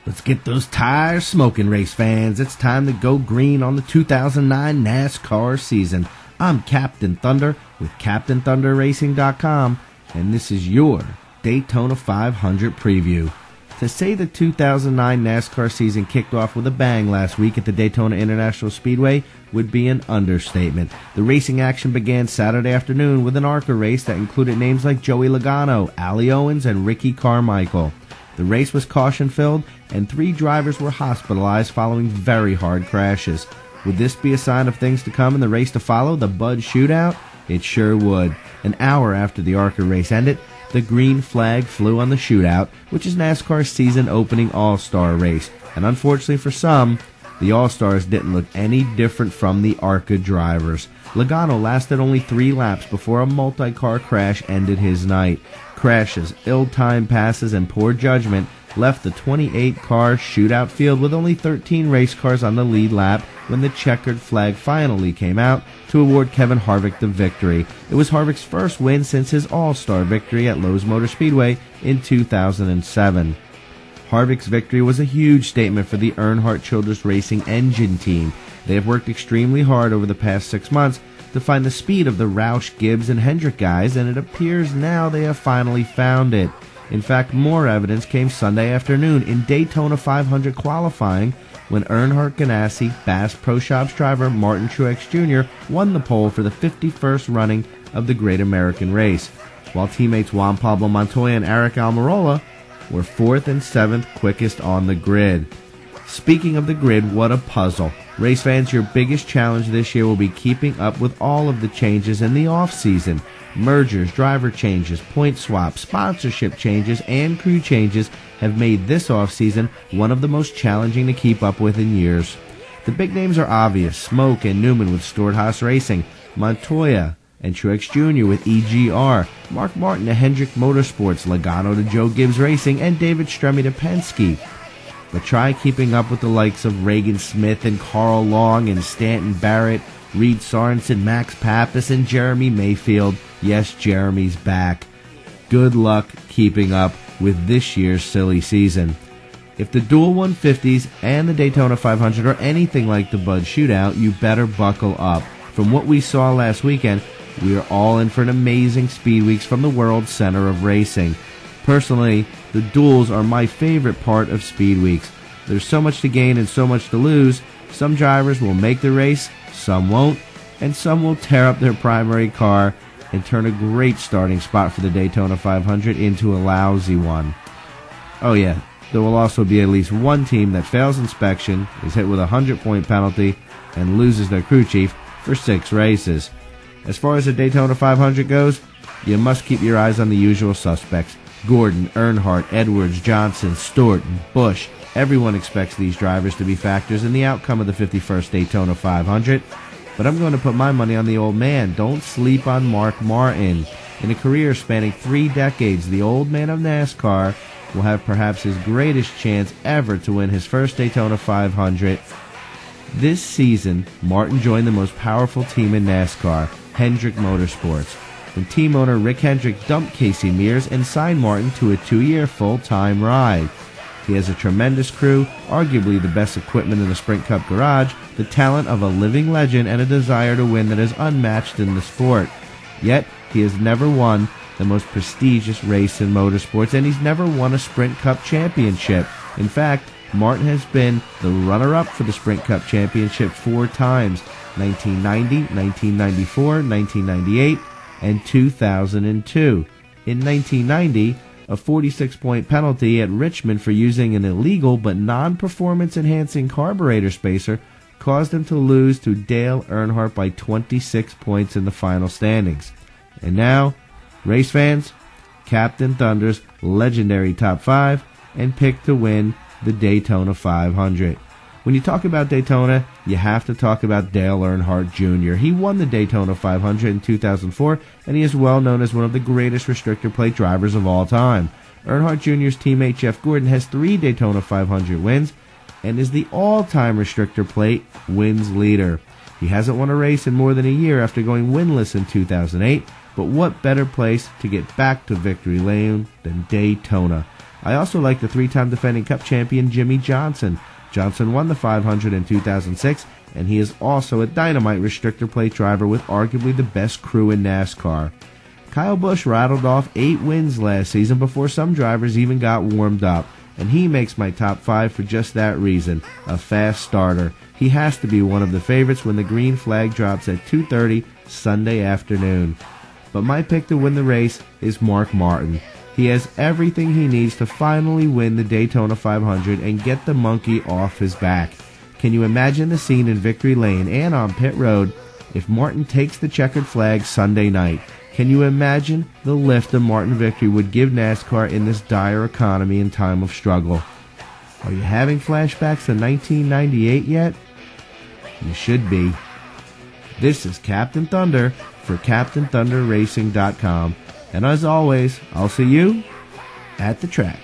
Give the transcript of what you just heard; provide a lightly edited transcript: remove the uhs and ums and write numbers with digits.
Let's get those tires smoking, race fans. It's time to go green on the 2009 NASCAR season. I'm Captain Thunder with CaptainThunderRacing.com, and this is your Daytona 500 preview. To say the 2009 NASCAR season kicked off with a bang last week at the Daytona International Speedway would be an understatement. The racing action began Saturday afternoon with an ARCA race that included names like Joey Logano, Allie Owens, and Ricky Carmichael. The race was caution-filled, and 3 drivers were hospitalized following very hard crashes. Would this be a sign of things to come in the race to follow, the Bud Shootout? It sure would. An hour after the ARCA race ended, the green flag flew on the Shootout, which is NASCAR's season-opening All-Star race. And unfortunately for some, the All-Stars didn't look any different from the ARCA drivers. Logano lasted only 3 laps before a multi-car crash ended his night. Crashes, ill-timed passes, and poor judgment left the 28-car shootout field with only 13 race cars on the lead lap when the checkered flag finally came out to award Kevin Harvick the victory. It was Harvick's first win since his All-Star victory at Lowe's Motor Speedway in 2007. Harvick's victory was a huge statement for the Earnhardt Childress Racing engine team. They have worked extremely hard over the past 6 months to find the speed of the Roush, Gibbs, and Hendrick guys, and it appears now they have finally found it. In fact, more evidence came Sunday afternoon in Daytona 500 qualifying when Earnhardt Ganassi Bass Pro Shops driver Martin Truex Jr. won the pole for the 51st running of the Great American Race, while teammates Juan Pablo Montoya and Aric Almirola were 4th and 7th quickest on the grid. Speaking of the grid, what a puzzle. Race fans, your biggest challenge this year will be keeping up with all of the changes in the off-season. Mergers, driver changes, point swaps, sponsorship changes, and crew changes have made this off-season one of the most challenging to keep up with in years. The big names are obvious: Smoke and Newman with Stewart-Haas Racing, Montoya and Truex Jr. with EGR, Mark Martin to Hendrick Motorsports, Logano to Joe Gibbs Racing, and David Stremme to Penske. But try keeping up with the likes of Reagan Smith and Carl Long and Stanton Barrett, Reed Sorensen, Max Pappas, and Jeremy Mayfield. Yes, Jeremy's back. Good luck keeping up with this year's silly season. If the dual 150s and the Daytona 500 are anything like the Bud Shootout, you better buckle up. From what we saw last weekend, we are all in for an amazing speed weeks from the world center of racing. Personally, the duels are my favorite part of speed weeks. There's so much to gain and so much to lose. Some drivers will make the race, some won't, and some will tear up their primary car and turn a great starting spot for the Daytona 500 into a lousy one. Oh yeah, there will also be at least one team that fails inspection, is hit with a 100-point penalty, and loses their crew chief for 6 races. As far as the Daytona 500 goes, you must keep your eyes on the usual suspects: Gordon, Earnhardt, Edwards, Johnson, Stewart, and Busch. Everyone expects these drivers to be factors in the outcome of the 51st Daytona 500. But I'm going to put my money on the old man. Don't sleep on Mark Martin. In a career spanning 3 decades, the old man of NASCAR will have perhaps his greatest chance ever to win his first Daytona 500. This season, Martin joined the most powerful team in NASCAR, Hendrick Motorsports, when team owner Rick Hendrick dumped Casey Mears and signed Martin to a 2-year full-time ride. He has a tremendous crew, arguably the best equipment in the Sprint Cup garage, the talent of a living legend, and a desire to win that is unmatched in the sport. Yet, he has never won the most prestigious race in motorsports, and he's never won a Sprint Cup championship. In fact, Martin has been the runner-up for the Sprint Cup championship 4 times: 1990, 1994, 1998, and 2002. In 1990, a 46-point penalty at Richmond for using an illegal but non-performance enhancing carburetor spacer caused him to lose to Dale Earnhardt by 26 points in the final standings. And now, race fans, Captain Thunder's legendary top 5 and pick to win the Daytona 500. When you talk about Daytona, you have to talk about Dale Earnhardt Jr. He won the Daytona 500 in 2004, and he is well known as one of the greatest restrictor plate drivers of all time. Earnhardt Jr.'s teammate Jeff Gordon has 3 Daytona 500 wins and is the all-time restrictor plate wins leader. He hasn't won a race in more than a year after going winless in 2008, but what better place to get back to victory lane than Daytona? I also like the 3-time defending Cup champion Jimmy Johnson. Johnson won the 500 in 2006, and he is also a dynamite restrictor plate driver with arguably the best crew in NASCAR. Kyle Busch rattled off 8 wins last season before some drivers even got warmed up, and he makes my top 5 for just that reason, a fast starter. He has to be one of the favorites when the green flag drops at 2:30 Sunday afternoon. But my pick to win the race is Mark Martin. He has everything he needs to finally win the Daytona 500 and get the monkey off his back. Can you imagine the scene in Victory Lane and on pit road if Martin takes the checkered flag Sunday night? Can you imagine the lift a Martin victory would give NASCAR in this dire economy and time of struggle? Are you having flashbacks to 1998 yet? You should be. This is Captain Thunder for CaptainThunderRacing.com. And as always, I'll see you at the track.